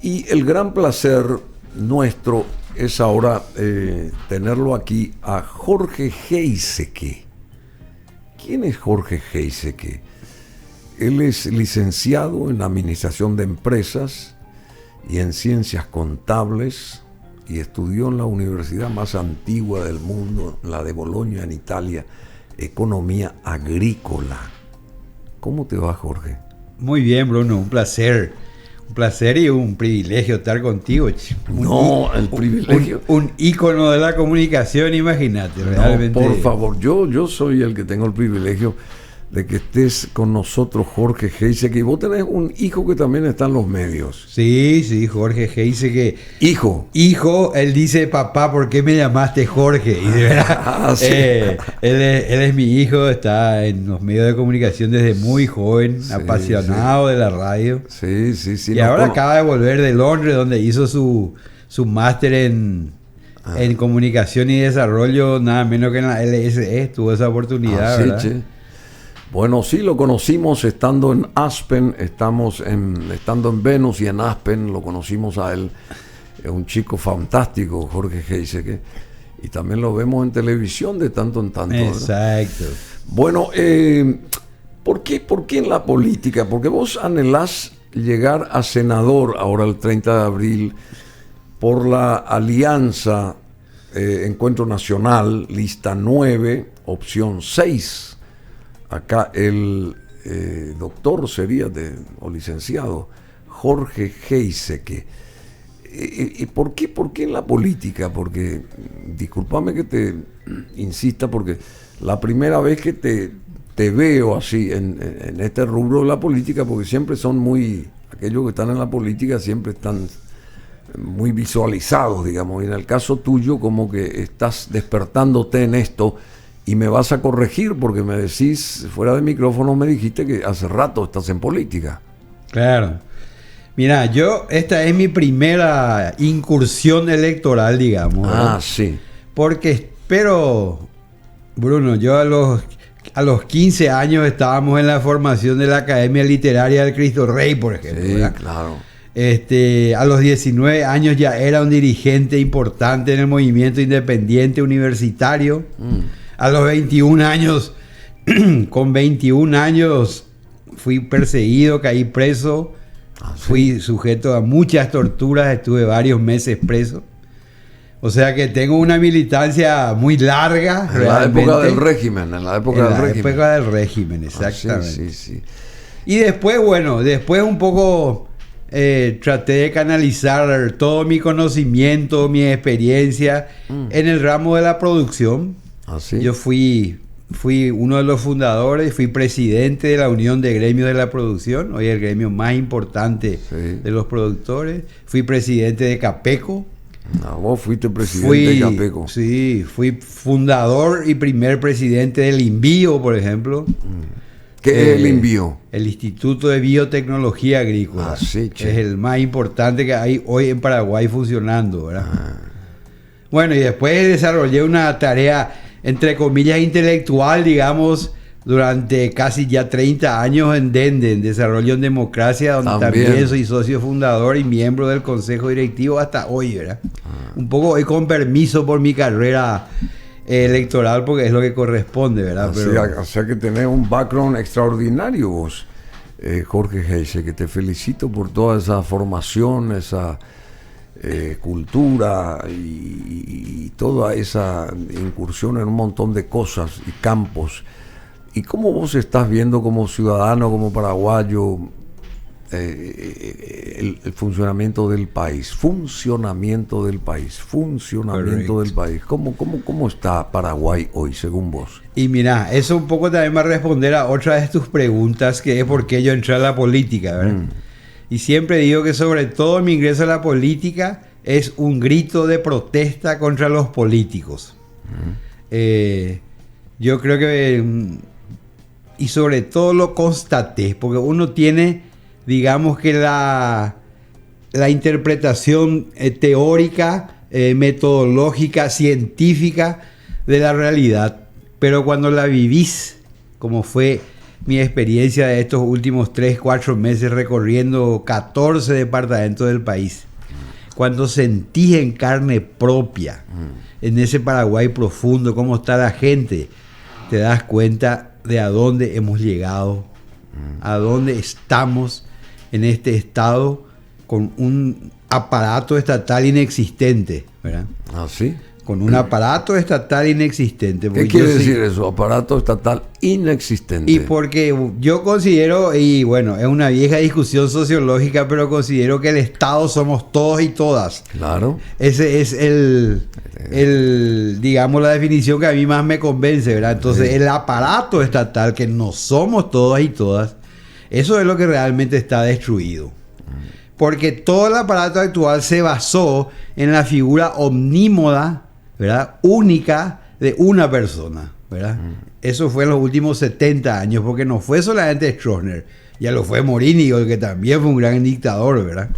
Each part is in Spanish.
Y el gran placer nuestro es ahora tenerlo aquí a Jorge Giesecke. ¿Quién es Jorge Giesecke? Él es licenciado en Administración de Empresas y en Ciencias Contables y estudió en la universidad más antigua del mundo, la de Bolonia en Italia, Economía Agrícola. ¿Cómo te va, Jorge? Muy bien, Bruno, un placer. Un placer y un privilegio estar contigo. El privilegio. Un ícono de la comunicación, imagínate, realmente. Por favor, yo soy el que tengo el privilegio de que estés con nosotros, Jorge Giesecke. Y vos tenés un hijo que también está en los medios. Sí, Jorge Giesecke. Hijo, él dice, papá, ¿por qué me llamaste Jorge? Y de verdad, sí. él es mi hijo, está en los medios de comunicación desde muy joven, Sí, apasionado de la radio. Sí. Y ahora acaba de volver de Londres, donde hizo su máster en comunicación y desarrollo, nada menos que en la LSE, tuvo esa oportunidad, ¿verdad? Che. Bueno, sí, lo conocimos estando en Aspen, estando en Venus y en Aspen, lo conocimos a él. Es un chico fantástico, Jorge Giesecke, y también lo vemos en televisión de tanto en tanto, ¿verdad? Exacto. Bueno, ¿por qué en la política? Porque vos anhelás llegar a senador ahora el 30 de abril por la alianza Encuentro Nacional, lista 9, opción 6. Acá el doctor sería o licenciado Jorge Giesecke. ¿Por qué en la política? Porque, discúlpame que te insista, porque la primera vez que te veo así en este rubro de la política, porque siempre son aquellos que están en la política siempre están muy visualizados, digamos, y en el caso tuyo como que estás despertándote en esto. Y me vas a corregir porque me decís, fuera de micrófono me dijiste que hace rato estás en política. Claro. Mira, esta es mi primera incursión electoral, digamos. ¿Verdad? Sí. Pero, Bruno, yo a los 15 años estábamos en la formación de la Academia Literaria del Cristo Rey, por ejemplo. Sí, ¿verdad? claro. A los 19 años ya era un dirigente importante en el movimiento independiente universitario. A los 21 años, con 21 años, fui perseguido, caí preso, fui sujeto a muchas torturas, estuve varios meses preso. O sea que tengo una militancia muy larga. En la época del régimen, en la época del régimen, exactamente. Sí. Y después un poco traté de canalizar todo mi conocimiento, mi experiencia en el ramo de la producción. ¿Sí? Yo fui uno de los fundadores, fui presidente de la Unión de Gremios de la Producción, hoy el gremio más importante de los productores. Fui presidente de Capeco. Vos fuiste presidente de Capeco. Sí, fui fundador y primer presidente del INBIO, por ejemplo. ¿Qué es el INBIO? El Instituto de Biotecnología Agrícola. Es el más importante que hay hoy en Paraguay funcionando, ¿verdad? Bueno, y después desarrollé una tarea, entre comillas, intelectual, digamos, durante casi ya 30 años en Denden, Desarrollo en Democracia, donde también soy socio fundador y miembro del Consejo Directivo hasta hoy, ¿verdad? Un poco hoy con permiso por mi carrera electoral, porque es lo que corresponde, ¿verdad? O sea que tenés un background extraordinario vos, Jorge Giesecke, que te felicito por toda esa formación, esa cultura y toda esa incursión en un montón de cosas y campos. ¿Y cómo vos estás viendo como ciudadano, como paraguayo, el funcionamiento del país? ¿Cómo está Paraguay hoy, según vos? Y mira, eso un poco también va a responder a otra de tus preguntas, que es por qué yo entré a la política, ¿verdad? Y siempre digo que sobre todo mi ingreso a la política es un grito de protesta contra los políticos. Yo creo que, y sobre todo lo constaté, porque uno tiene, digamos que la interpretación teórica, metodológica, científica de la realidad, pero cuando la vivís, como fue mi experiencia de estos últimos 3, 4 meses recorriendo 14 departamentos del país. Cuando sentís en carne propia, en ese Paraguay profundo, cómo está la gente, te das cuenta de a dónde hemos llegado, a dónde estamos en este estado con un aparato estatal inexistente, ¿verdad? ¿Ah, sí? Con un aparato estatal inexistente. ¿Qué quiere decir eso? Aparato estatal inexistente. Y porque yo considero, y bueno, es una vieja discusión sociológica, pero considero que el Estado somos todos y todas. Claro. Ese es digamos, la definición que a mí más me convence, ¿verdad? Entonces, sí. El aparato estatal, que no somos todas y todas, eso es lo que realmente está destruido. Porque todo el aparato actual se basó en la figura omnímoda, ¿verdad? Única de una persona, ¿verdad? Eso fue en los últimos 70 años, porque no fue solamente Stroessner, ya lo fue Morínigo, que también fue un gran dictador, ¿verdad?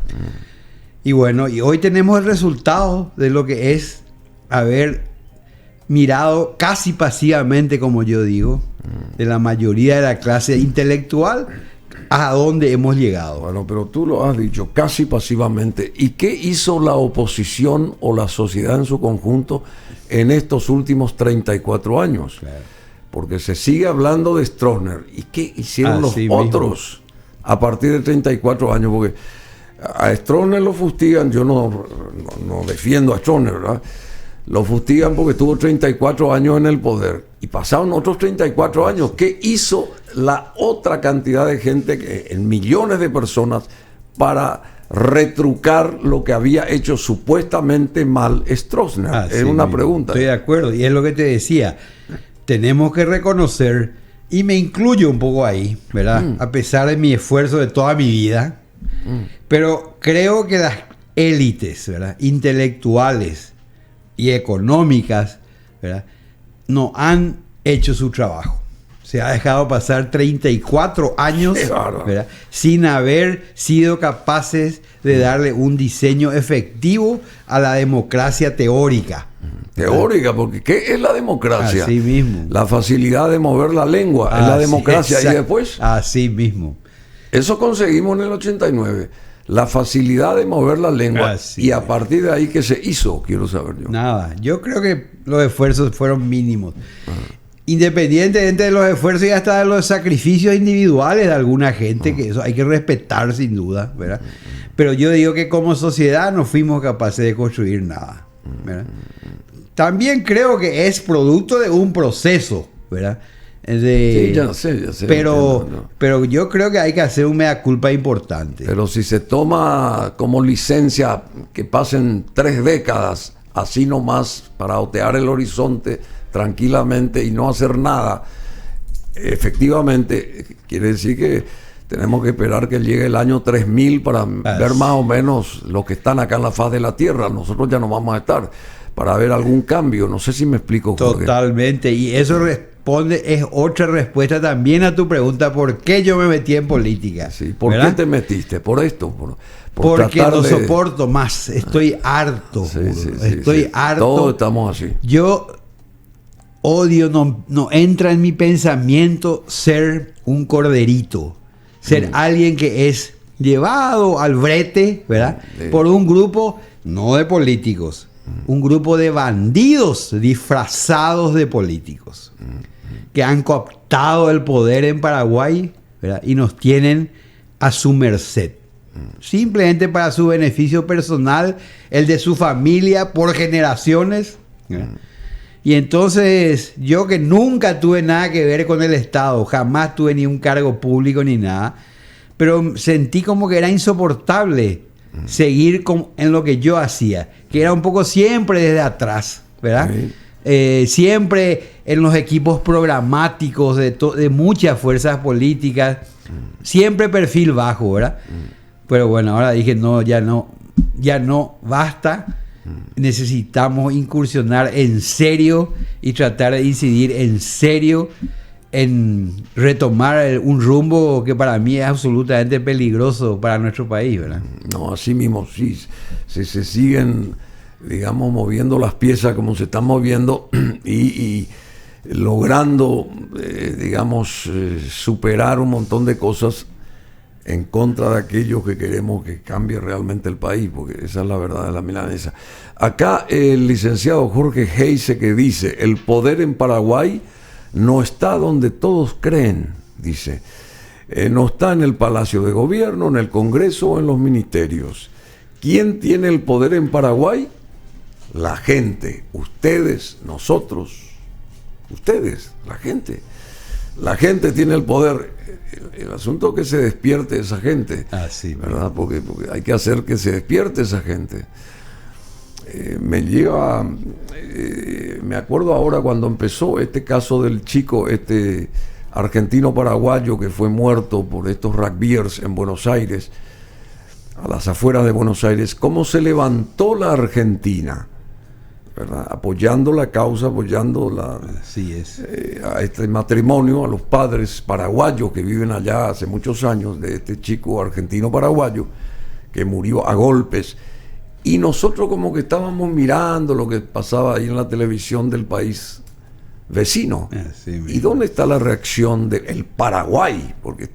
Y bueno, y hoy tenemos el resultado de lo que es haber mirado casi pasivamente, como yo digo, de la mayoría de la clase intelectual, a dónde hemos llegado. Bueno, pero tú lo has dicho casi pasivamente. ¿Y qué hizo la oposición o la sociedad en su conjunto en estos últimos 34 años? Claro. Porque se sigue hablando de Stroessner. ¿Y qué hicieron los otros a partir de 34 años? Porque a Stroessner lo fustigan. Yo no defiendo a Stroessner, ¿verdad? Lo fustigan porque tuvo 34 años en el poder. Y pasaron otros 34 años. ¿Qué hizo la otra cantidad de gente, en millones de personas, para retrucar lo que había hecho supuestamente mal Stroessner? Es una pregunta. Estoy de acuerdo. Y es lo que te decía. Tenemos que reconocer, y me incluyo un poco ahí, ¿verdad? A pesar de mi esfuerzo de toda mi vida. Pero creo que las élites, ¿verdad?, intelectuales y económicas, ¿verdad?, no han hecho su trabajo. Se ha dejado pasar 34 años, ¿verdad?, sin haber sido capaces de darle un diseño efectivo a la democracia teórica. Teórica, porque ¿qué es la democracia? Así mismo. La facilidad de mover la lengua es la democracia. Y después, así mismo. Eso conseguimos en el 89. La facilidad de mover la lengua. Y a partir de ahí, ¿qué se hizo? Quiero saber yo. Nada. Yo creo que los esfuerzos fueron mínimos. Independientemente de los esfuerzos y hasta de los sacrificios individuales de alguna gente, que eso hay que respetar sin duda, ¿verdad? Pero yo digo que como sociedad no fuimos capaces de construir nada, ¿verdad? También creo que es producto de un proceso, ¿verdad? Sí, ya sé. Pero yo creo que hay que hacer un mea culpa importante. Pero si se toma como licencia que pasen 3 décadas así nomás para otear el horizonte tranquilamente y no hacer nada, efectivamente quiere decir que tenemos que esperar que llegue el año 3000 para ver más o menos los que están acá en la faz de la Tierra. Nosotros ya no vamos a estar para ver algún cambio. No sé si me explico. Totalmente. Y eso es otra respuesta también a tu pregunta: ¿por qué yo me metí en política? Sí, ¿por qué te metiste? ¿Por esto? Porque no soporto más. Estoy harto. Estoy harto. Todos estamos así. Yo odio, no entra en mi pensamiento ser un corderito, ser alguien que es llevado al brete, ¿verdad? Por un grupo, no de políticos, un grupo de bandidos disfrazados de políticos, que han cooptado el poder en Paraguay, ¿verdad?, y nos tienen a su merced, simplemente para su beneficio personal, el de su familia por generaciones, ¿verdad? Y entonces yo, que nunca tuve nada que ver con el Estado, jamás tuve ni un cargo público ni nada, pero sentí como que era insoportable seguir en lo que yo hacía, que era un poco siempre desde atrás, ¿verdad? Sí. Siempre en los equipos programáticos de muchas fuerzas políticas, siempre perfil bajo, ¿verdad? Pero bueno, ahora dije, no, ya no, basta. Necesitamos incursionar en serio y tratar de incidir en serio en retomar un rumbo que para mí es absolutamente peligroso para nuestro país, ¿verdad? No, así mismo, sí. Si se siguen, digamos, moviendo las piezas como se están moviendo y logrando, digamos, superar un montón de cosas en contra de aquellos que queremos que cambie realmente el país, porque esa es la verdad de la milanesa. Acá el licenciado Jorge Heise, que dice: el poder en Paraguay no está donde todos creen, dice. No está en el Palacio de Gobierno, en el Congreso o en los ministerios. ¿Quién tiene el poder en Paraguay? La gente. Ustedes, nosotros, ustedes, la gente. La gente tiene el poder. El asunto es que se despierte esa gente, ¿verdad? Porque hay que hacer que se despierte esa gente. Me acuerdo ahora cuando empezó este caso del chico, argentino paraguayo que fue muerto por estos rugbyers en Buenos Aires, a las afueras de Buenos Aires, cómo se levantó la Argentina, ¿verdad? Apoyando la causa, apoyando a este matrimonio, a los padres paraguayos que viven allá hace muchos años, de este chico argentino paraguayo que murió a golpes, y nosotros como que estábamos mirando lo que pasaba ahí en la televisión del país vecino. ¿Y dónde está la reacción del Paraguay? Porque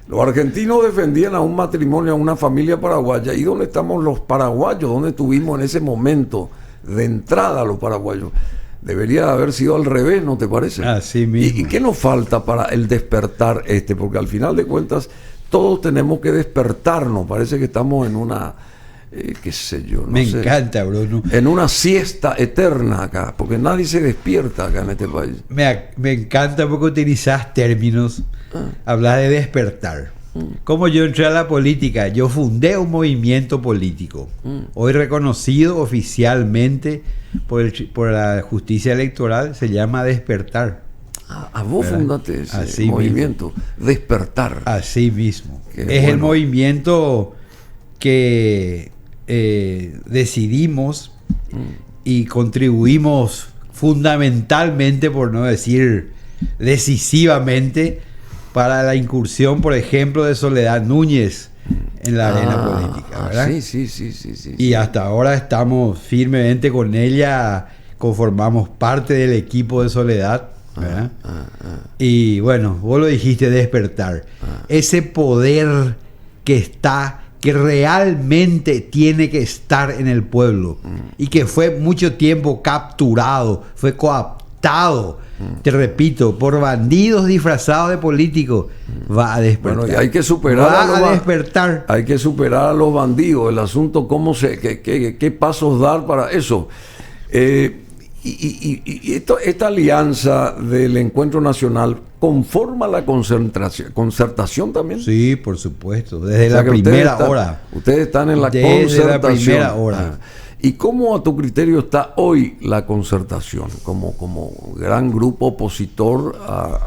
los argentinos defendían a un matrimonio, a una familia paraguaya. ¿Y dónde estamos los paraguayos? ¿Dónde estuvimos en ese momento de entrada los paraguayos? Debería haber sido al revés, ¿no te parece? Así mismo. ¿Y qué nos falta para el despertar Porque al final de cuentas todos tenemos que despertarnos. Parece que estamos en una... qué sé yo, no me sé, encanta, Bruno. En una siesta eterna acá, porque nadie se despierta acá en este país. Me encanta porque utilizás términos, hablas de despertar. Como yo entré a la política, yo fundé un movimiento político, hoy reconocido oficialmente por la justicia electoral, se llama Despertar. A vos fundaste ese movimiento, mismo. Despertar. Así mismo. Es el movimiento que decidimos y contribuimos fundamentalmente, por no decir decisivamente, para la incursión, por ejemplo, de Soledad Núñez en la arena política, ¿verdad? Sí. Y hasta ahora estamos firmemente con ella, conformamos parte del equipo de Soledad, ¿verdad? Y bueno, vos lo dijiste, despertar. Ese poder que realmente tiene que estar en el pueblo y que fue mucho tiempo capturado, fue cooptado, te repito, por bandidos disfrazados de políticos, va a despertar. Bueno, y hay que superar a despertar. Hay que superar a los bandidos. El asunto, qué pasos dar para eso. Esta alianza del Encuentro Nacional conforma la concertación también. Sí, por supuesto, desde la primera hora. Ustedes están en la concertación. La primera hora. ¿Y cómo a tu criterio está hoy la concertación como gran grupo opositor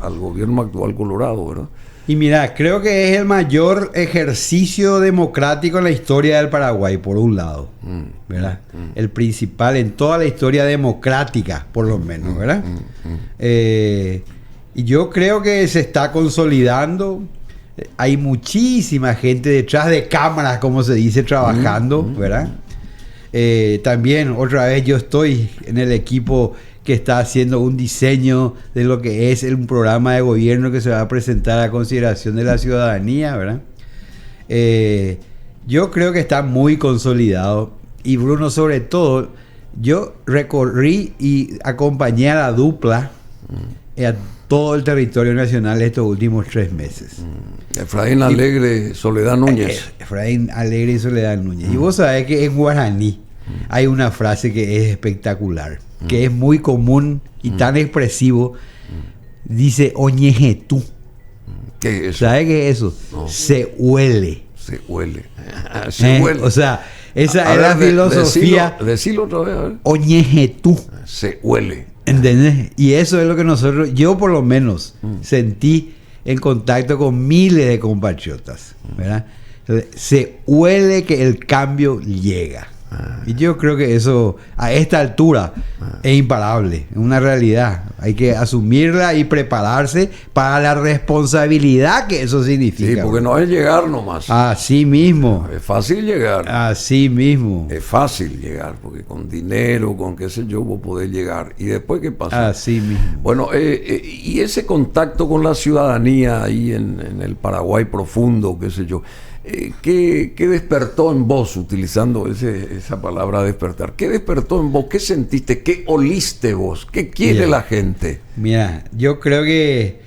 al gobierno actual colorado, verdad? Y mira, creo que es el mayor ejercicio democrático en la historia del Paraguay, por un lado, ¿verdad? El principal en toda la historia democrática, por lo menos, ¿verdad? Y yo creo que se está consolidando. Hay muchísima gente detrás de cámaras, como se dice, trabajando, ¿verdad? También, otra vez, yo estoy en el equipo que está haciendo un diseño de lo que es un programa de gobierno que se va a presentar a consideración de la ciudadanía, ¿verdad? Yo creo que está muy consolidado. Y Bruno, sobre todo, yo recorrí y acompañé a la dupla a todo el territorio nacional estos últimos 3 meses. Efraín Alegre, Soledad Núñez. Efraín Alegre y Soledad Núñez. Y vos sabés que en guaraní hay una frase que es espectacular, que es muy común y tan expresivo. Dice oñejetú. ¿Qué es eso? ¿Sabes qué es eso? No. Se huele. Se huele. Se huele. O sea, esa es la filosofía. Decilo otra vez, a ver. Oñejetú. Se huele. ¿Entendés? Y eso es lo que yo por lo menos sentí en contacto con miles de compatriotas, ¿verdad? Entonces, se huele que el cambio llega, Y yo creo que eso, a esta altura, es imparable, es una realidad. Hay que asumirla y prepararse para la responsabilidad que eso significa. Sí, porque no es llegar nomás. Así mismo. Es fácil llegar. Así mismo. Es fácil llegar, porque con dinero, con qué sé yo, vos podés llegar. ¿Y después qué pasa? Así mismo. Bueno, y ese contacto con la ciudadanía ahí en el Paraguay profundo, qué sé yo, ¿qué despertó en vos, utilizando esa palabra despertar? ¿Qué despertó en vos? ¿Qué sentiste? ¿Qué oliste vos? ¿Qué quiere la gente? Mira, yo creo que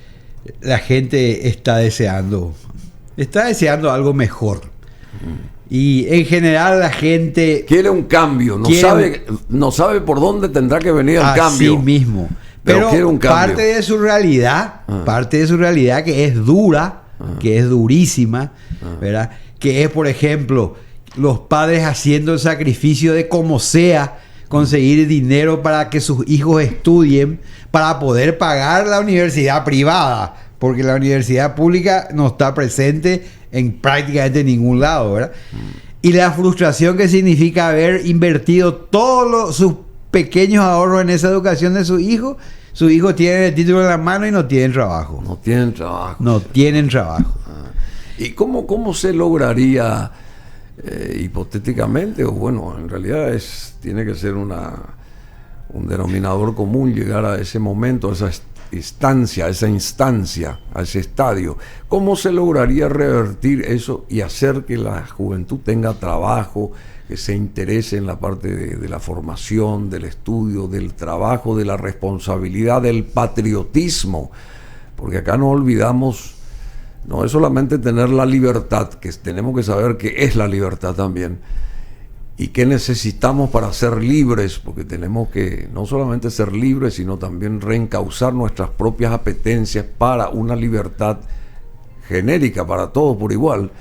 la gente está deseando algo mejor. Y en general la gente quiere un cambio, no sabe por dónde tendrá que venir el cambio. Así mismo. Pero quiere un cambio. Parte de su realidad que es dura, que es durísima, ¿verdad? Que es, por ejemplo, los padres haciendo el sacrificio de como sea conseguir dinero para que sus hijos estudien, para poder pagar la universidad privada, porque la universidad pública no está presente en prácticamente ningún lado, ¿verdad? Y la frustración que significa haber invertido todos sus pequeños ahorros en esa educación de su hijo. Sus hijos tienen el título en la mano y no tienen trabajo. No tienen trabajo. ¿Y cómo se lograría, hipotéticamente, o bueno, en realidad tiene que ser un denominador común llegar a ese momento, a esa instancia, a ese estadio? ¿Cómo se lograría revertir eso y hacer que la juventud tenga trabajo, que se interese en la parte de la formación, del estudio, del trabajo, de la responsabilidad, del patriotismo? Porque acá no olvidamos, no es solamente tener la libertad, que tenemos que saber qué es la libertad también, y qué necesitamos para ser libres, porque tenemos que no solamente ser libres, sino también reencauzar nuestras propias apetencias para una libertad genérica para todos por igual.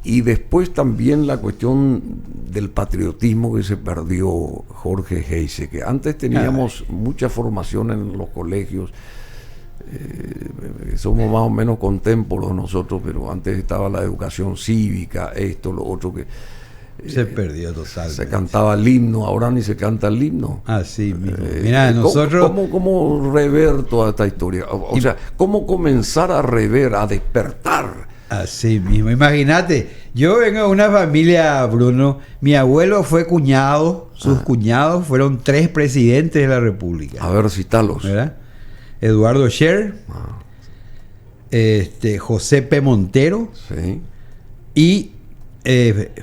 Y después también la cuestión del patriotismo que se perdió, Jorge Geise, que antes teníamos mucha formación en los colegios, somos más o menos contemporáneos nosotros, pero antes estaba la educación cívica, esto, lo otro, que se perdió totalmente. Se cantaba el himno, ahora ni se canta el himno. Así mismo. Mira, nosotros... ¿Cómo rever toda esta historia? O sea, ¿cómo comenzar a rever, a despertar? Así mismo. Imagínate, yo vengo de una familia, Bruno, mi abuelo fue cuñado, sus cuñados fueron 3 presidentes de la República. A ver, citalos. ¿Verdad? Eduardo Scher, José P. Montero, sí, y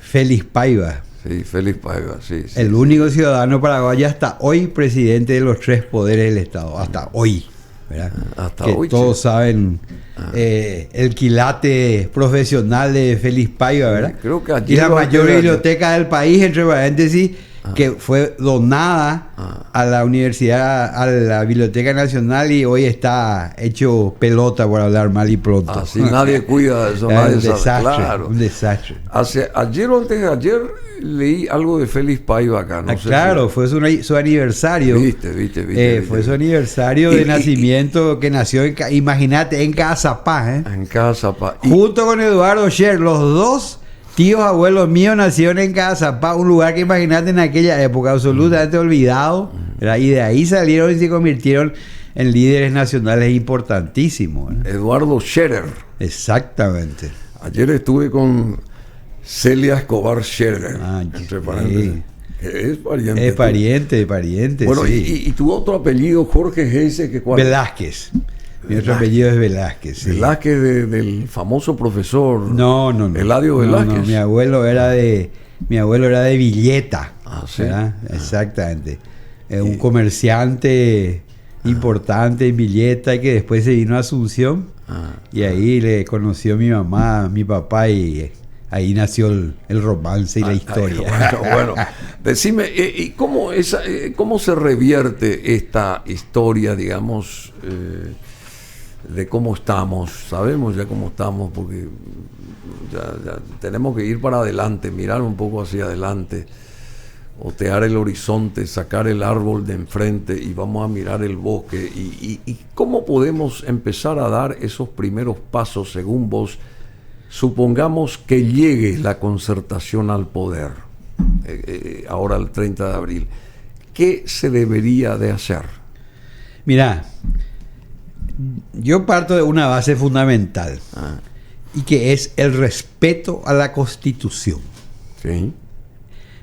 Félix Paiva. Sí, Félix Paiva, sí. El único ciudadano paraguayo hasta hoy presidente de los 3 poderes del Estado, hasta hoy, ¿verdad? Hasta que hoy, todos saben el quilate profesional de Félix Paiva, ¿verdad? Creo que y la mayor biblioteca del país, entre paréntesis, que fue donada a la universidad, a la Biblioteca Nacional, y hoy está hecho pelota, por hablar mal y pronto. Así nadie cuida de eso, nadie sabe. Claro. Un desastre. Ayer o antes de ayer leí algo de Félix Paiva acá. No sé claro, fue su aniversario. Viste. Fue su aniversario de nacimiento, que nació, imagínate, en Cazapá. En Cazapá. Junto con Eduardo Scher, los 2 tíos abuelos míos nacieron en Cazapá, un lugar que imagínate en aquella época absolutamente olvidado, ¿verdad? Y de ahí salieron y se convirtieron en líderes nacionales importantísimos, ¿verdad? Eduardo Scherer. Exactamente. Ayer estuve con Celia Escobar Scherer, entre paréntesis. Es pariente. Bueno, sí. y tu otro apellido, Jorge Geise, que ¿cuál? Velázquez. Mi otro apellido es Velázquez. Sí. Velázquez del famoso profesor. No. Eladio Velázquez. No. Mi abuelo era de Villeta. ¿Sí? Exactamente. Un comerciante importante en Villeta, que después se vino a Asunción. Y ahí le conoció mi mamá, mi papá, y ahí nació el romance y la historia. Bueno. Decime, ¿y cómo se revierte esta historia, digamos, de cómo estamos? Sabemos ya cómo estamos, porque ya tenemos que ir para adelante, mirar un poco hacia adelante, otear el horizonte, sacar el árbol de enfrente y vamos a mirar el bosque. ¿Y cómo podemos empezar a dar esos primeros pasos según vos? Supongamos que llegue la concertación al poder. ahora el 30 de abril, ¿qué se debería de hacer? Mira, yo parto de una base fundamental y que es el respeto a la Constitución. Sí.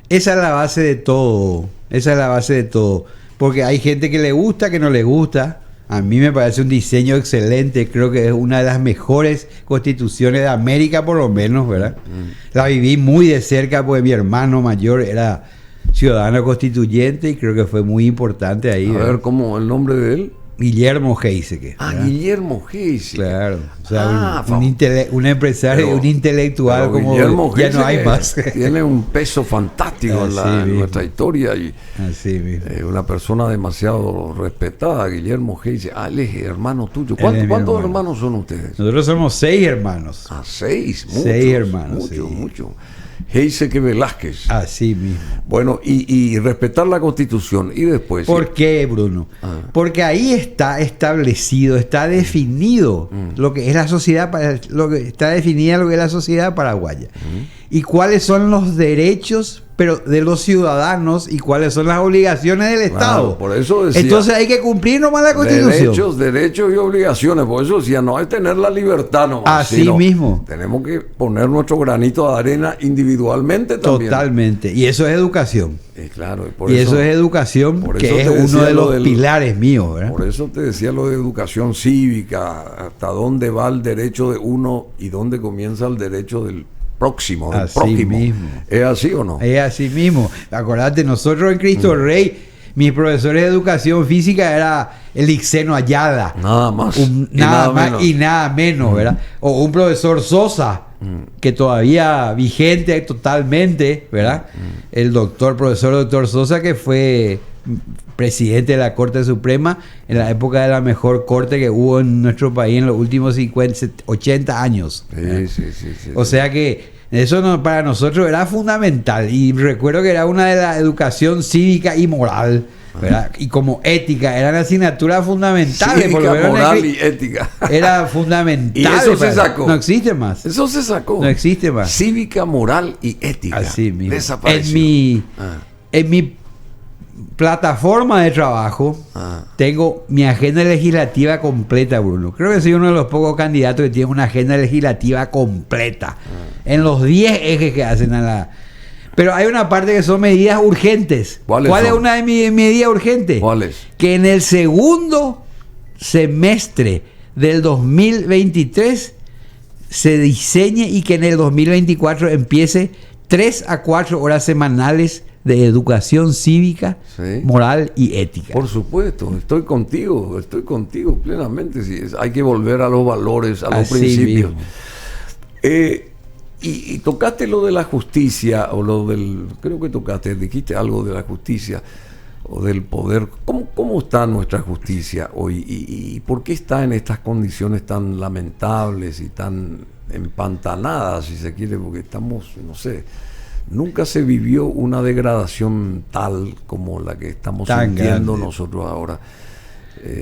Esa es la base de todo. Esa es la base de todo. Porque hay gente que le gusta, que no le gusta. A mí me parece un diseño excelente. Creo que es una de las mejores constituciones de América, por lo menos, ¿verdad? La viví muy de cerca porque mi hermano mayor era ciudadano constituyente y creo que fue muy importante ahí. A ver, ¿cómo el nombre de él? Guillermo Heiseke. Guillermo Heiseke. Claro. O sea, un empresario, un intelectual como Guillermo ya no hay más. Tiene un peso fantástico en nuestra historia y así mismo. Una persona demasiado respetada, Guillermo Heiseke. Él es hermano tuyo. ¿Cuántos hermanos son ustedes? Nosotros somos 6 hermanos. 6. 6 hermanos. Mucho. Heiseke Velázquez. Así mismo. Bueno, y respetar la Constitución. Y después... ¿Por qué, Bruno? Porque ahí está establecido, está definido lo que es la sociedad, está definida lo que es la sociedad paraguaya. Y cuáles son los derechos de los ciudadanos y cuáles son las obligaciones del Estado. Por eso decía, entonces hay que cumplir nomás la Constitución. Derechos y obligaciones. Por eso decía, no es tener la libertad nomás. Así mismo. Tenemos que poner nuestro granito de arena individualmente también. Totalmente. Y eso es educación. Claro. Y eso es educación, que es uno de los pilares míos, ¿verdad? Por eso te decía lo de educación cívica, hasta dónde va el derecho de uno y dónde comienza el derecho del próximo, del prójimo. Mismo. ¿Es así o no? Es así mismo. Acordate, nosotros en Cristo Rey, mis profesores de educación física era el Ixeno Ayala. Nada más. Nada más y nada menos, ¿verdad? O un profesor Sosa, que todavía vigente totalmente, ¿verdad? El profesor doctor Sosa, que fue presidente de la Corte Suprema en la época de la mejor corte que hubo en nuestro país en los últimos 80 años. Sí. O sea que eso para nosotros era fundamental. Y recuerdo que era una de la educación cívica y moral, ¿verdad? Y como ética, eran asignaturas fundamentales. Cívica, moral y ética. Era fundamental. Y eso se sacó. No existe más. Eso se sacó. No existe más. Cívica, moral y ética. Así mismo. Desapareció. En mi plataforma de trabajo tengo mi agenda legislativa completa, Bruno. Creo que soy uno de los pocos candidatos que tiene una agenda legislativa completa en los 10 ejes que hacen a la... Pero hay una parte que son medidas urgentes. ¿Cuál es una de mis medidas urgentes? ¿Cuál es? Que en el segundo semestre del 2023 se diseñe y que en el 2024 empiece 3 a 4 horas semanales de educación cívica, moral y ética. Por supuesto, estoy contigo plenamente. Sí, hay que volver a los valores, a los principios. Y tocaste lo de la justicia, o creo que dijiste algo de la justicia o del poder. ¿Cómo está nuestra justicia hoy? ¿Y por qué está en estas condiciones tan lamentables y tan empantanadas, si se quiere? Porque estamos, no sé... Nunca se vivió una degradación tal como la que estamos sintiendo nosotros ahora.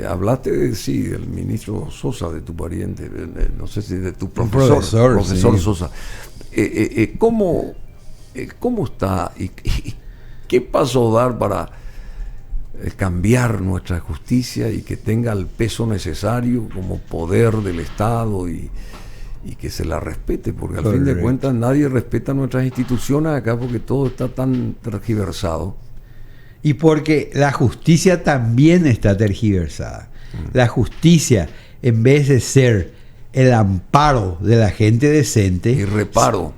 Hablaste del ministro Sosa, de tu pariente, no sé si de tu profesor Sosa. ¿Cómo está y qué paso dar para cambiar nuestra justicia y que tenga el peso necesario como poder del Estado y que se la respete? Porque al fin de cuentas nadie respeta nuestras instituciones acá porque todo está tan tergiversado. Y porque la justicia también está tergiversada. La justicia, en vez de ser el amparo de la gente decente... Y reparo.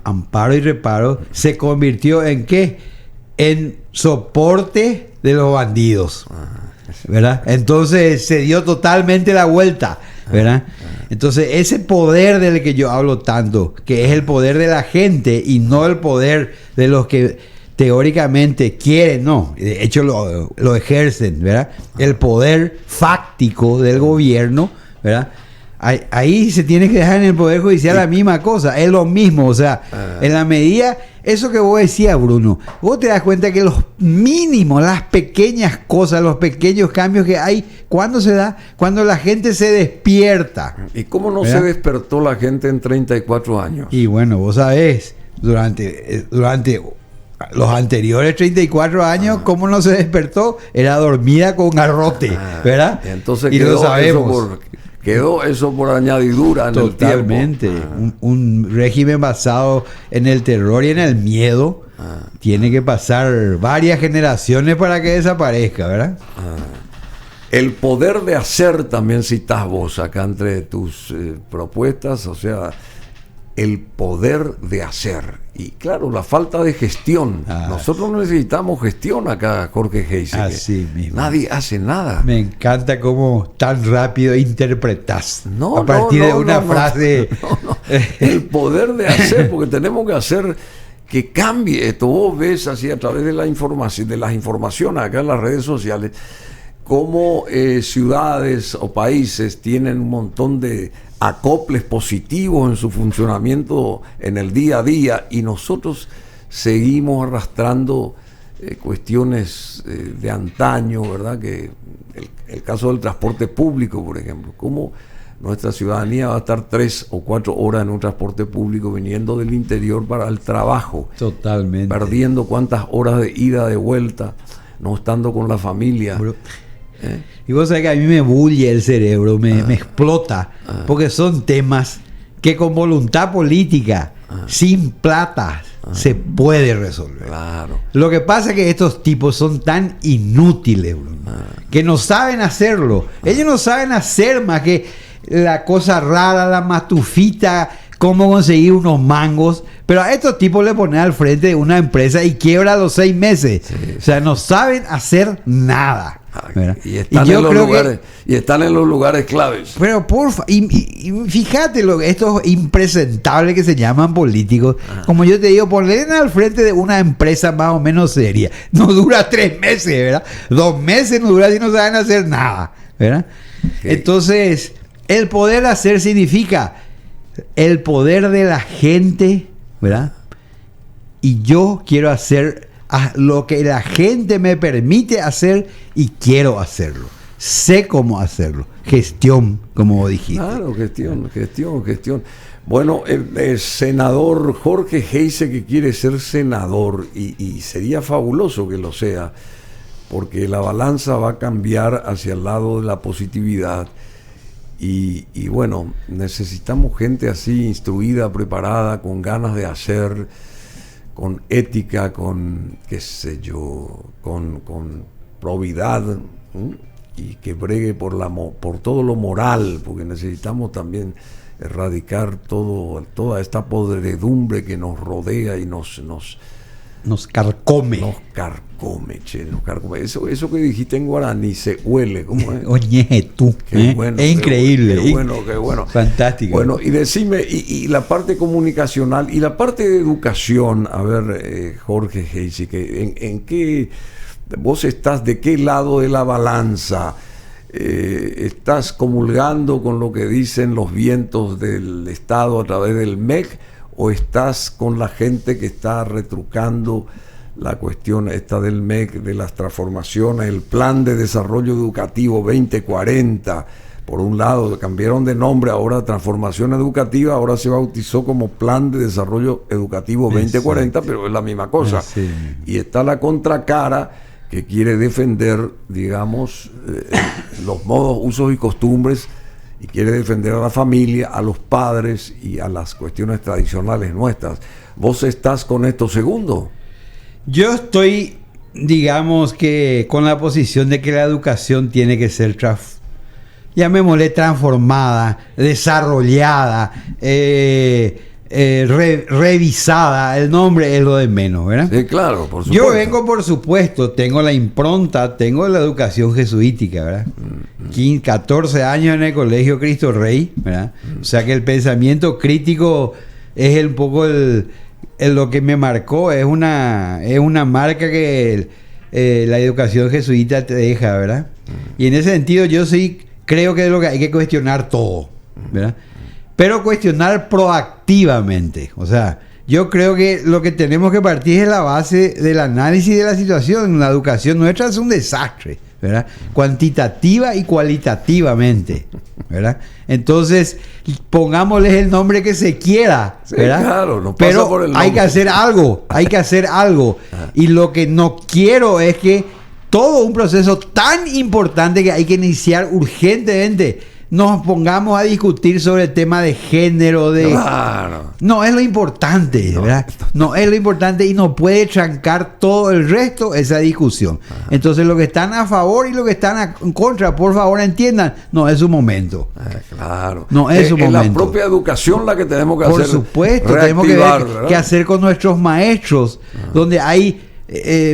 Amparo y reparo, se convirtió en ¿qué? En soporte de los bandidos. ¿Verdad? Entonces se dio totalmente la vuelta, ¿verdad? Entonces ese poder del que yo hablo tanto, que es el poder de la gente y no el poder de los que teóricamente quieren, no, de hecho lo ejercen, ¿verdad? El poder fáctico del gobierno, ¿verdad? Ahí se tiene que dejar en el Poder Judicial la misma cosa, es lo mismo, o sea, en la medida, eso que vos decías, Bruno, vos te das cuenta que los mínimos, las pequeñas cosas, los pequeños cambios que hay, ¿cuándo se da? Cuando la gente se despierta. ¿Y cómo no ¿verdad? Se despertó la gente en 34 años? Y bueno, vos sabés, durante los anteriores 34 años, ¿cómo no se despertó? Era dormida con garrote, ¿verdad? Entonces y quedó, lo sabemos. Quedó eso por añadidura en totalmente. el tiempo. Un régimen basado en el terror y en el miedo tiene que pasar varias generaciones para que desaparezca, ¿verdad? El poder de hacer también citas vos acá entre tus propuestas, o sea, el poder de hacer. Y claro, la falta de gestión. Nosotros necesitamos gestión acá, Jorge Geise. Así mismo. Nadie hace nada. Me encanta cómo tan rápido interpretás a partir de una frase. El poder de hacer, porque tenemos que hacer que cambie esto. Vos ves así a través de la información, de las informaciones acá en las redes sociales, cómo ciudades o países tienen un montón de acoples positivos en su funcionamiento en el día a día, y nosotros seguimos arrastrando cuestiones de antaño, ¿verdad? Que el caso del transporte público, por ejemplo, cómo nuestra ciudadanía va a estar 3 o 4 horas en un transporte público viniendo del interior para el trabajo. Totalmente. Perdiendo cuántas horas de ida, de vuelta, no estando con la familia. Y vos sabés que a mí me bulle el cerebro, me explota, porque son temas que con voluntad política, sin plata, se puede resolver. Claro. Lo que pasa es que estos tipos son tan inútiles, que no saben hacerlo. Ellos no saben hacer más que la cosa rara, la matufita, cómo conseguir unos mangos, pero a estos tipos le ponen al frente de una empresa y quiebra a los 6 meses. Sí. O sea, no saben hacer nada. Y están en los lugares claves. Pero porfa, y fíjate estos impresentables que se llaman políticos, como yo te digo, ponerle al frente de una empresa más o menos seria. No dura 3 meses, ¿verdad? 2 meses no dura si no saben hacer nada, ¿verdad? Okay. Entonces, el poder hacer significa el poder de la gente, ¿verdad? Y yo quiero hacer lo que la gente me permite hacer y quiero hacerlo. Sé cómo hacerlo. Gestión, como dijiste. Claro, gestión. Bueno, el senador Jorge Geise, que quiere ser senador, y sería fabuloso que lo sea, porque la balanza va a cambiar hacia el lado de la positividad. Y bueno, necesitamos gente así, instruida, preparada, con ganas de hacer, con ética, con, qué sé yo, con probidad, y que bregue por todo lo moral, porque necesitamos también erradicar toda esta podredumbre que nos rodea y nos carcome. Nos carcome. Eso que dijiste en guaraní, se huele. ¿Cómo es? Oye, tú. Qué bueno, es increíble. Qué bueno. Fantástico. Bueno, y decime, y la parte comunicacional y la parte de educación, a ver, Jorge Geise, ¿en qué vos estás, de qué lado de la balanza? ¿Estás comulgando con lo que dicen los vientos del Estado a través del MEC? ¿O estás con la gente que está retrucando la cuestión esta del MEC, de las transformaciones, el Plan de Desarrollo Educativo 2040? Por un lado, cambiaron de nombre, ahora Transformación Educativa, ahora se bautizó como Plan de Desarrollo Educativo 2040, pero es la misma cosa. Y está la contracara, que quiere defender, digamos, los modos, usos y costumbres, y quiere defender a la familia, a los padres y a las cuestiones tradicionales nuestras. ¿Vos estás con esto segundo? Yo estoy, digamos que con la posición de que la educación tiene que ser, llamémosle, transformada, desarrollada, revisada. El nombre es lo de menos, ¿verdad? Sí, claro, por supuesto. Yo vengo, por supuesto, tengo la impronta, tengo la educación jesuítica, ¿verdad? 14 años en el Colegio Cristo Rey, ¿verdad? O sea que el pensamiento crítico es un poco lo que me marcó, es una marca que la educación jesuita te deja, ¿verdad? Y en ese sentido yo sí creo que es lo que hay que cuestionar todo, ¿verdad? Pero cuestionar proactivamente. O sea, yo creo que lo que tenemos que partir es la base del análisis de la situación. La educación nuestra es un desastre, ¿verdad? Cuantitativa y cualitativamente, ¿verdad? Entonces, pongámosles el nombre que se quiera, ¿verdad? Sí, claro, no pasa pero por el hay que hacer algo, hay que hacer algo. Y lo que no quiero es que todo un proceso tan importante que hay que iniciar urgentemente nos pongamos a discutir sobre el tema de género, Claro. No es lo importante, ¿verdad? No es lo importante y no puede trancar todo el resto esa discusión. Entonces, los que están a favor y los que están en contra, por favor entiendan, no es su momento. Claro. No es su momento. Es la propia educación la que tenemos que hacer. Por supuesto, tenemos que ver qué hacer con nuestros maestros, donde hay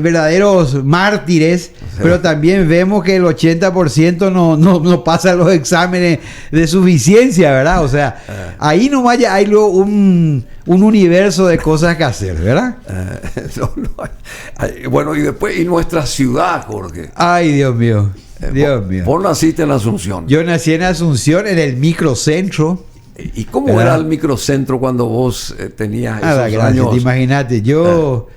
verdaderos mártires, pero también vemos que el 80% no pasa los exámenes de suficiencia, ¿verdad? O sea, ahí nomás ya hay luego un universo de cosas que hacer, ¿verdad? Bueno, y después, y nuestra ciudad, Jorge. Ay, Dios mío. Dios mío. Vos naciste en Asunción. Yo nací en Asunción, en el microcentro. ¿Y cómo era el microcentro cuando vos tenías esos años? Imagínate, yo...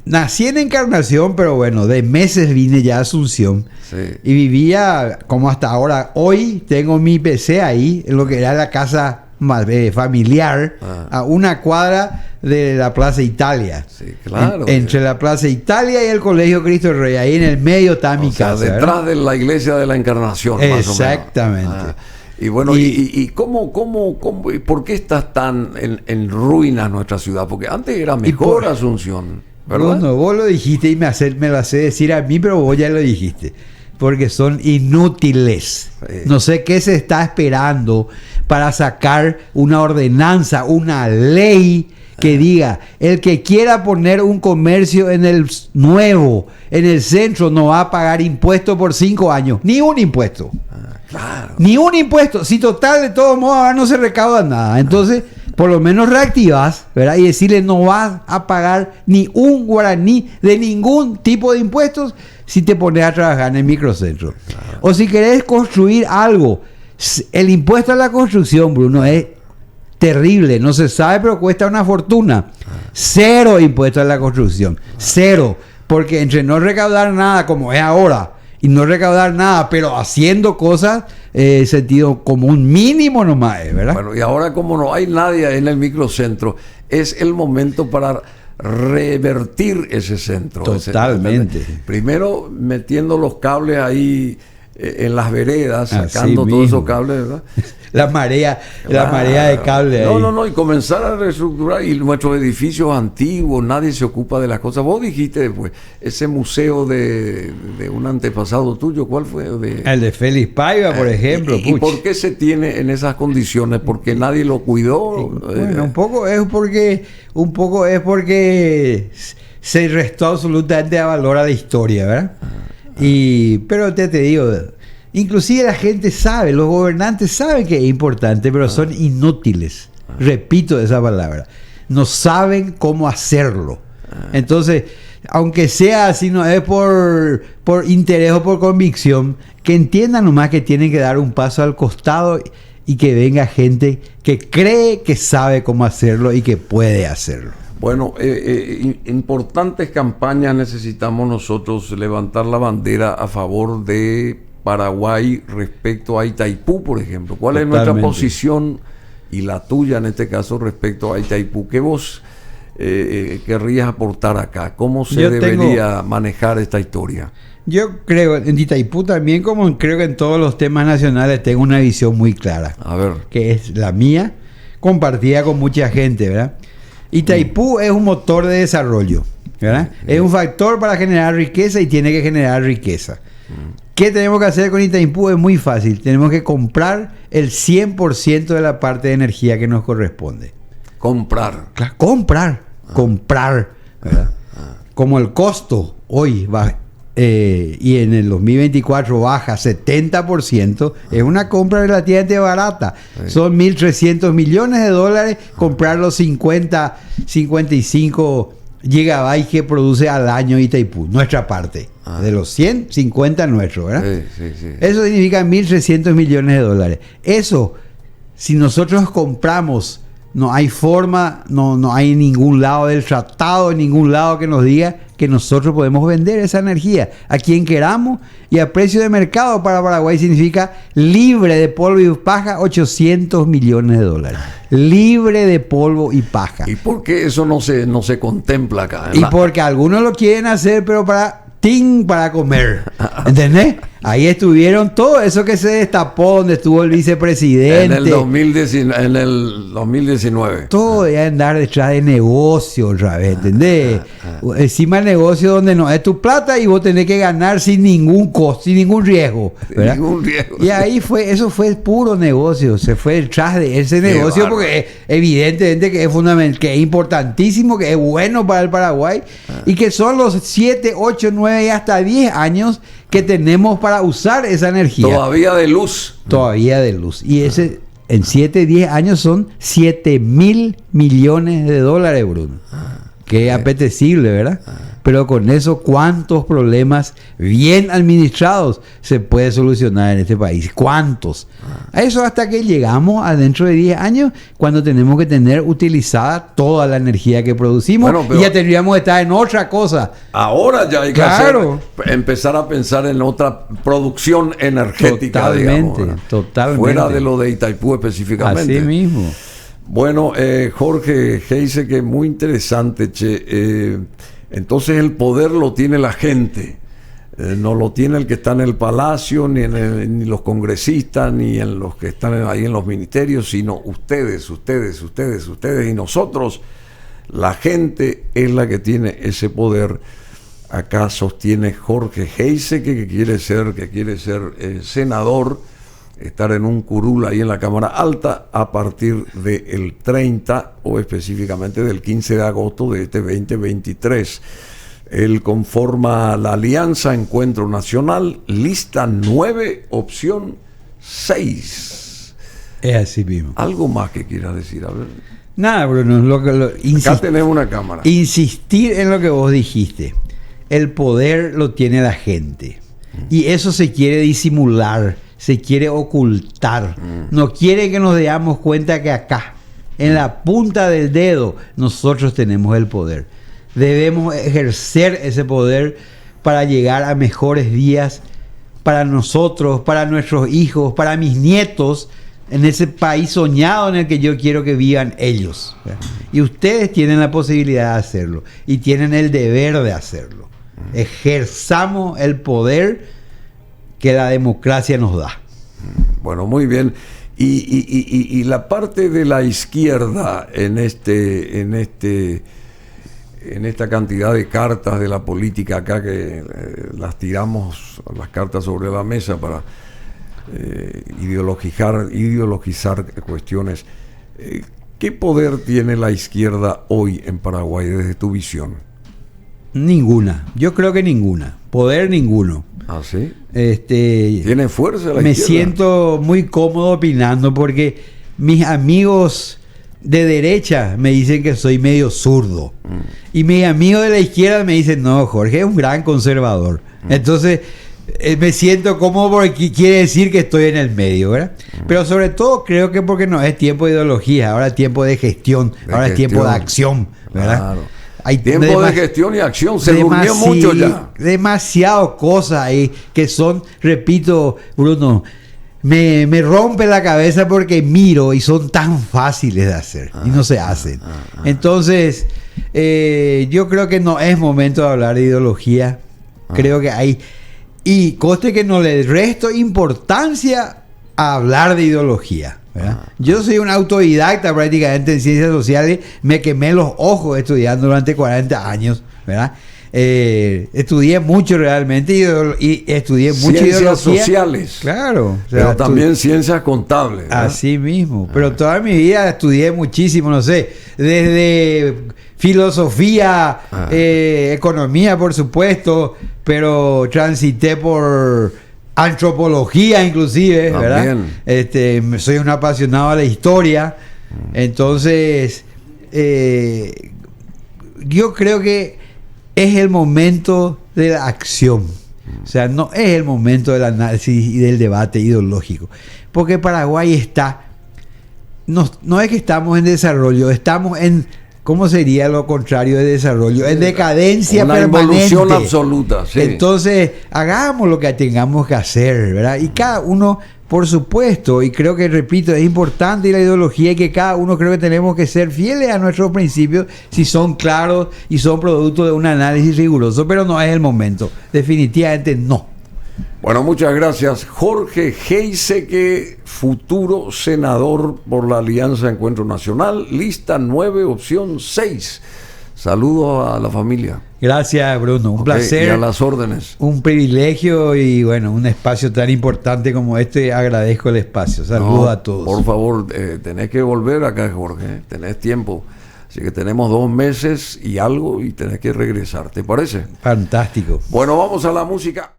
Nací en Encarnación, pero bueno, de meses vine ya a Asunción. Sí. Y vivía como hasta ahora. Hoy tengo mi PC ahí, en lo que era la casa familiar, a una cuadra de la Plaza Italia. Sí, claro. Entre la Plaza Italia y el Colegio Cristo Rey. Ahí en el medio está mi casa. Detrás, ¿verdad?, de la iglesia de la Encarnación. Exactamente. Más o menos. Y bueno, ¿y cómo, por qué estás tan en ruinas nuestra ciudad? Porque antes era mejor Asunción, ¿verdad? Bueno, vos lo dijiste y me lo hace decir a mí, pero vos ya lo dijiste. Porque son inútiles. Sí. No sé qué se está esperando para sacar una ordenanza, una ley que diga, el que quiera poner un comercio en el nuevo, en el centro, no va a pagar impuesto por 5 años. Ni un impuesto. Claro. Ni un impuesto. Si total, de todos modos, ahora no se recauda nada. Entonces, por lo menos reactivas, ¿verdad? Y decirle, no vas a pagar ni un guaraní de ningún tipo de impuestos si te pones a trabajar en el microcentro. Claro. O si querés construir algo. El impuesto a la construcción, Bruno, es terrible. No se sabe, pero cuesta una fortuna. 0 impuesto a la construcción. 0. Porque entre no recaudar nada, como es ahora, y no recaudar nada, pero haciendo cosas, sentido común mínimo nomás, ¿verdad? Bueno, y ahora como no hay nadie en el microcentro, es el momento para revertir ese centro. Totalmente. Primero metiendo los cables ahí en las veredas, sacando todos esos cables, ¿verdad? La marea de cable. No, y comenzar a reestructurar. Y nuestros edificios antiguos, nadie se ocupa de las cosas. Vos dijiste después, ese museo de un antepasado tuyo, ¿cuál fue? El de Félix Paiva, por ejemplo. ¿Y por qué se tiene en esas condiciones? ¿Porque nadie lo cuidó? Bueno, un poco es porque se restó absolutamente a valor a la historia, ¿verdad? Pero te digo, inclusive la gente sabe, los gobernantes saben que es importante, pero son inútiles. Repito esa palabra. No saben cómo hacerlo. Entonces, aunque sea así, no es por interés o por convicción, que entiendan nomás que tienen que dar un paso al costado y que venga gente que cree que sabe cómo hacerlo y que puede hacerlo. Bueno, importantes campañas necesitamos nosotros levantar la bandera a favor de Paraguay respecto a Itaipú, por ejemplo. ¿Cuál es nuestra posición y la tuya en este caso respecto a Itaipú? ¿Qué vos querrías aportar acá? ¿Cómo se debería manejar esta historia? Yo creo, en Itaipú también, como creo que en todos los temas nacionales, tengo una visión muy clara. A ver. Que es la mía, compartida con mucha gente, ¿verdad? Itaipú es un motor de desarrollo, ¿verdad? Es un factor para generar riqueza y tiene que generar riqueza. ¿Qué tenemos que hacer con Itaipú? Es muy fácil. Tenemos que comprar el 100% de la parte de energía que nos corresponde. Comprar. Claro, comprar, ¿verdad? Como el costo hoy va y en el 2024 baja 70%, es una compra relativamente barata. Son 1.300 millones de dólares comprar los 55 gigabytes que produce al año Itaipú, nuestra parte. De los 100, 50 nuestro, ¿verdad? Sí. Eso significa 1.300 millones de dólares. Eso, si nosotros compramos, no hay forma, no hay en ningún lado del tratado, en ningún lado que nos diga que nosotros podemos vender esa energía a quien queramos y a precio de mercado. Para Paraguay significa libre de polvo y paja, $800 millones. Libre de polvo y paja. ¿Y por qué eso no se contempla acá? Y porque algunos lo quieren hacer, pero para comer. ¿Entendés? Ahí estuvieron todo eso que se destapó, donde estuvo el vicepresidente. En el 2019. Todo de andar detrás de negocio otra vez, ¿entendés? Encima el negocio donde no es tu plata y vos tenés que ganar sin ningún costo, sin ningún riesgo. ¿verdad? Sin ningún riesgo. Y ahí eso fue puro negocio. Se fue detrás de ese negocio porque es evidentemente que es fundamental, que es importantísimo, que es bueno para el Paraguay y que son los 7, 8, 9 y hasta 10 años que tenemos para usar esa energía. Todavía de luz. Todavía de luz. Y ese en 7, 10 años son $7.000 millones, Bruno. Qué apetecible, ¿verdad? Pero con eso, ¿cuántos problemas bien administrados se puede solucionar en este país? ¿Cuántos? A eso hasta que llegamos a dentro de 10 años, cuando tenemos que tener utilizada toda la energía que producimos, y ya tendríamos que estar en otra cosa. Ahora ya hay que empezar a pensar en otra producción energética. Totalmente, digamos, totalmente. Fuera de lo de Itaipú específicamente. Así mismo. Bueno, Jorge Heise, que muy interesante, che. Entonces el poder lo tiene la gente, no lo tiene el que está en el palacio, ni los congresistas, ni en los que están ahí en los ministerios, sino ustedes y nosotros. La gente es la que tiene ese poder. Acá sostiene Jorge Heise que quiere ser senador, estar en un curul ahí en la Cámara Alta a partir del 30 o específicamente del 15 de agosto de este 2023. Él conforma la Alianza Encuentro Nacional, lista 9, opción 6. Es así mismo. ¿Algo más que quieras decir? A ver. Nada, Bruno. Acá tenemos una cámara. Insistir en lo que vos dijiste. El poder lo tiene la gente. Y eso se quiere disimular, se quiere ocultar. No quiere que nos demos cuenta que acá, en la punta del dedo, nosotros tenemos el poder. Debemos ejercer ese poder para llegar a mejores días para nosotros, para nuestros hijos, para mis nietos, en ese país soñado en el que yo quiero que vivan ellos. Y ustedes tienen la posibilidad de hacerlo y tienen el deber de hacerlo. Ejerzamos el poder que la democracia nos da. Bueno, muy bien. Y la parte de la izquierda en esta cantidad de cartas de la política acá que las tiramos, las cartas sobre la mesa para ideologizar cuestiones. ¿Qué poder tiene la izquierda hoy en Paraguay desde tu visión? Ninguna. Yo creo que ninguna. Poder ninguno. ¿Ah, sí? ¿Tiene fuerza la me izquierda? Siento muy cómodo opinando porque mis amigos de derecha me dicen que soy medio zurdo. Y mis amigos de la izquierda me dicen, no, Jorge es un gran conservador. Entonces me siento cómodo porque quiere decir que estoy en el medio, ¿verdad? Pero sobre todo creo que porque no es tiempo de ideología, ahora es tiempo de gestión, es tiempo de acción, ¿verdad? Claro. Hay tiempo de gestión y acción, se durmió mucho ya. Demasiado cosas ahí que son, repito, Bruno, me rompe la cabeza porque miro y son tan fáciles de hacer y no se hacen. Entonces, yo creo que no es momento de hablar de ideología. Creo que hay... Y coste que no le resto importancia a hablar de ideología, ¿verdad? Yo soy un autodidacta prácticamente en ciencias sociales, me quemé los ojos estudiando durante 40 años, ¿verdad? Estudié mucho realmente y estudié mucho ciencias ideología sociales, claro, o sea, pero también ciencias contables, ¿verdad? Así mismo, pero toda mi vida estudié muchísimo, no sé, desde filosofía, economía por supuesto, pero transité por antropología inclusive, ¿verdad? Soy un apasionado de la historia. Entonces yo creo que es el momento de la acción, o sea, no es el momento del análisis y del debate ideológico, porque Paraguay está, no es que estamos en desarrollo, estamos en ¿cómo sería lo contrario de desarrollo? En decadencia una permanente. Involución absoluta, sí. Entonces, hagamos lo que tengamos que hacer, ¿verdad? Y cada uno, por supuesto, y creo que, repito, es importante la ideología y que cada uno creo que tenemos que ser fieles a nuestros principios si son claros y son producto de un análisis riguroso, pero no es el momento. Definitivamente no. Bueno, muchas gracias. Jorge Giesecke, futuro senador por la Alianza Encuentro Nacional, lista 9, opción 6. Saludos a la familia. Gracias, Bruno. Un placer. Y a las órdenes. Un privilegio y bueno, un espacio tan importante como este. Agradezco el espacio. Saludos a todos. Por favor, tenés que volver acá, Jorge. Tenés tiempo. Así que tenemos 2 meses y algo y tenés que regresar. ¿Te parece? Fantástico. Bueno, vamos a la música.